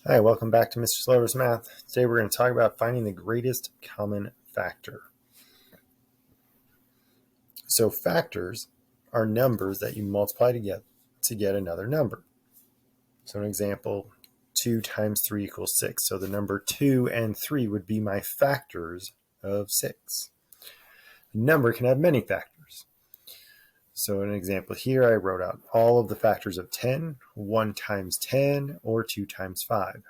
Hi, welcome back to Mr. Slover's Math. Today we're going to talk about finding the greatest common factor. So factors are numbers that you multiply to get another number. So an example, 2 times 3 equals 6. So the number 2 and 3 would be my factors of 6. A number can have many factors. So in an example here, I wrote out all of the factors of 10, 1 times 10, or 2 times 5.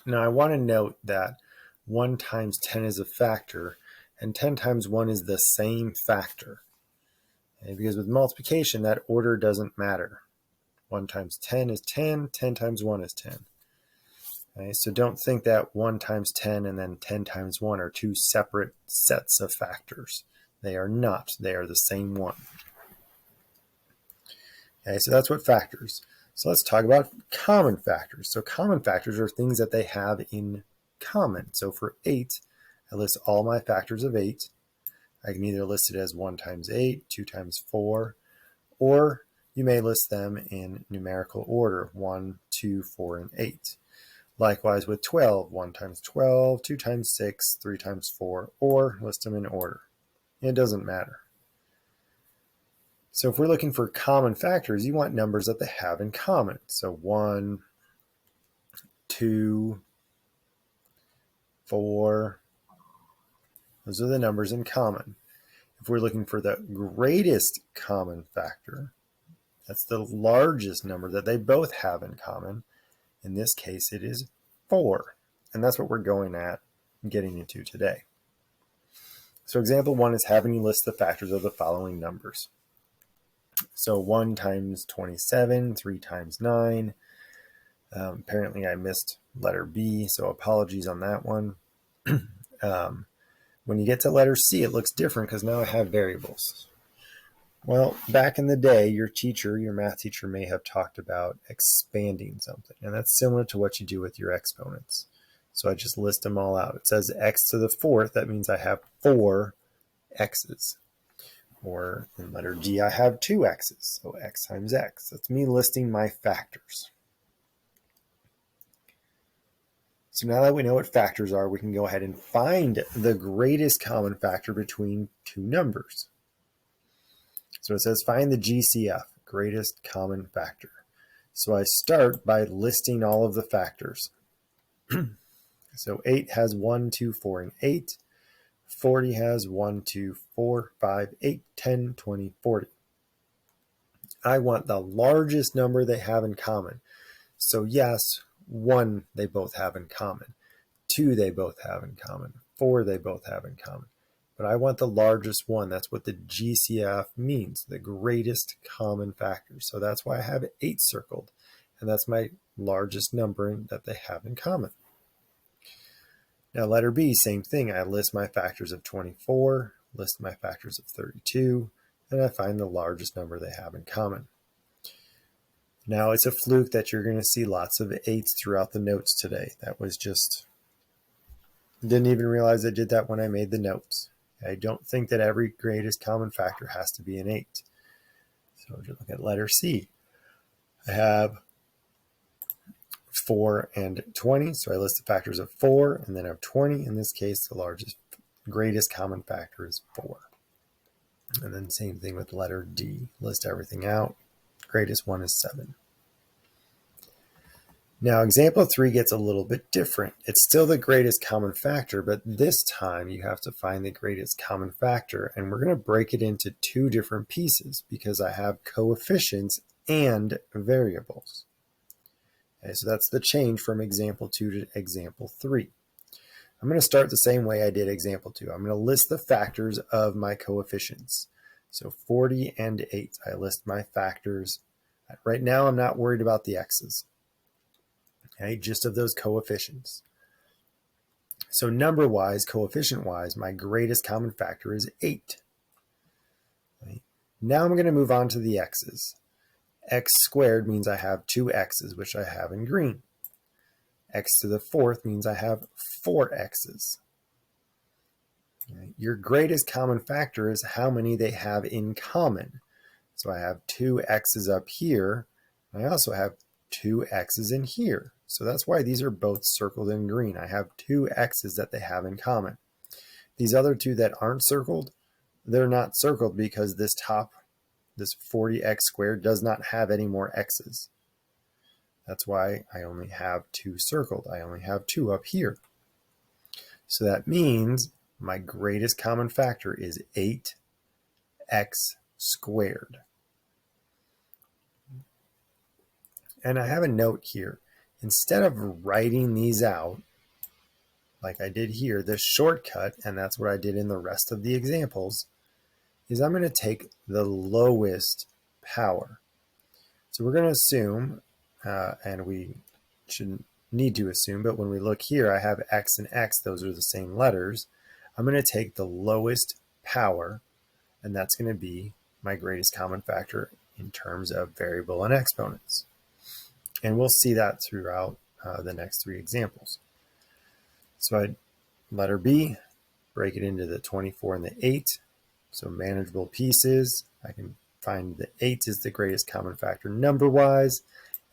Now I want to note that 1 times 10 is a factor, and 10 times 1 is the same factor. Okay, because with multiplication, that order doesn't matter. 1 times 10 is 10, 10 times 1 is 10. Okay, so don't think that 1 times 10 and then 10 times 1 are two separate sets of factors. They are not. They are the same one. Okay, so that's what factors. So let's talk about common factors. So common factors are things that they have in common. So for 8, I list all my factors of 8. I can either list it as 1 times 8, 2 times 4, or you may list them in numerical order, 1, 2, 4, and 8. Likewise with 12, 1 times 12, 2 times 6, 3 times 4, or list them in order. It doesn't matter. So if we're looking for common factors, you want numbers that they have in common. So 1, 2, 4, those are the numbers in common. If we're looking for the greatest common factor, that's the largest number that they both have in common. In this case, it is 4. And that's what we're going at and getting into today. So example 1 is having you list the factors of the following numbers. So 1 times 27, 3 times 9. Apparently I missed letter B, so apologies on that one. When you get to letter C, it looks different because now I have variables. Well, back in the day, your math teacher may have talked about expanding something, and that's similar to what you do with your exponents. So I just list them all out. It says x to the 4th, that means I have 4 x's. Or in letter G, I have 2 x's, so x times x. That's me listing my factors. So now that we know what factors are, we can go ahead and find the greatest common factor between two numbers. So it says find the GCF, greatest common factor. So I start by listing all of the factors. So 8 has 1, 2, 4, and 8. 40 has 1, 2, 4, 5, 8, 10, 20, 40. I want the largest number they have in common. So yes, 1 they both have in common. 2 they both have in common. 4 they both have in common. But I want the largest one. That's what the GCF means, the greatest common factor. So that's why I have 8 circled. And that's my largest number that they have in common. Now letter B, same thing. I list my factors of 24, list my factors of 32, and I find the largest number they have in common. Now it's a fluke that you're going to see lots of 8s throughout the notes today. That was just, didn't even realize I did that when I made the notes. I don't think that every greatest common factor has to be an 8. So just look at letter C. I have 4 and 20, so I list the factors of 4 and then of 20. In this case, the greatest common factor is 4. And then same thing with letter D. List everything out. Greatest one is 7. Now example 3 gets a little bit different. It's still the greatest common factor, but this time you have to find the greatest common factor, and we're going to break it into 2 different pieces because I have coefficients and variables. Okay, so that's the change from example 2 to example 3. I'm going to start the same way I did example 2. I'm going to list the factors of my coefficients. So 40 and 8, I list my factors. Right now I'm not worried about the x's. Okay, just of those coefficients. So number-wise, coefficient-wise, my greatest common factor is 8. Okay. Now I'm going to move on to the x's. X squared means I have 2 x's, which I have in green. X to the 4th means I have 4 x's. Okay. Your greatest common factor is how many they have in common. So I have 2 x's up here. I also have two x's in here. So that's why these are both circled in green. I have two x's that they have in common. These other two that aren't circled, they're not circled because this 40x squared does not have any more x's. That's why I only have two circled. I only have two up here. So that means my greatest common factor is 8x squared. And I have a note here. Instead of writing these out, like I did here, the shortcut, and that's what I did in the rest of the examples, is I'm going to take the lowest power. So we're going to assume, and we shouldn't need to assume, but when we look here, I have x and x, those are the same letters. I'm going to take the lowest power, and that's going to be my greatest common factor in terms of variable and exponents. And we'll see that throughout the next three examples. So letter B, break it into the 24 and the 8. So manageable pieces. I can find the 8 is the greatest common factor number-wise.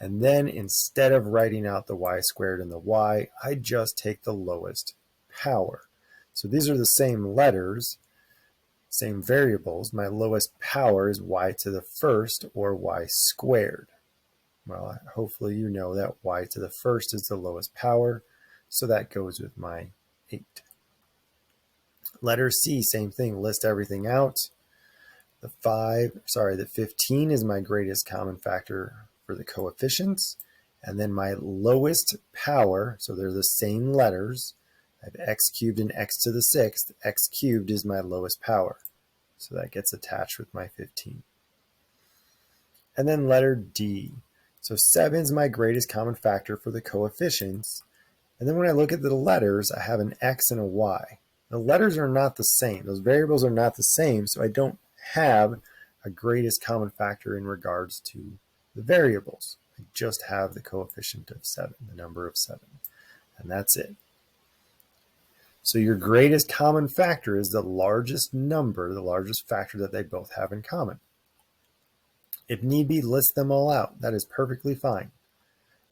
And then instead of writing out the y squared and the y, I just take the lowest power. So these are the same letters, same variables. My lowest power is y to the first, or y squared. Well, hopefully you know that y to the first is the lowest power, so that goes with my 8. Letter C, same thing, list everything out. The 15 is my greatest common factor for the coefficients, and then my lowest power, so they're the same letters. I have x cubed and x to the 6th. X cubed is my lowest power, so that gets attached with my 15. And then letter D. So 7 is my greatest common factor for the coefficients. And then when I look at the letters, I have an x and a y. The letters are not the same. Those variables are not the same, so I don't have a greatest common factor in regards to the variables. I just have the coefficient of 7, the number of 7, and that's it. So your greatest common factor is the largest number, the largest factor that they both have in common. If need be, list them all out. That is perfectly fine.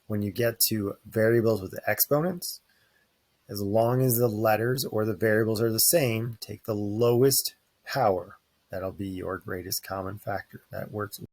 When you get to variables with the exponents, as long as the letters or the variables are the same, take the lowest power. That'll be your greatest common factor. That works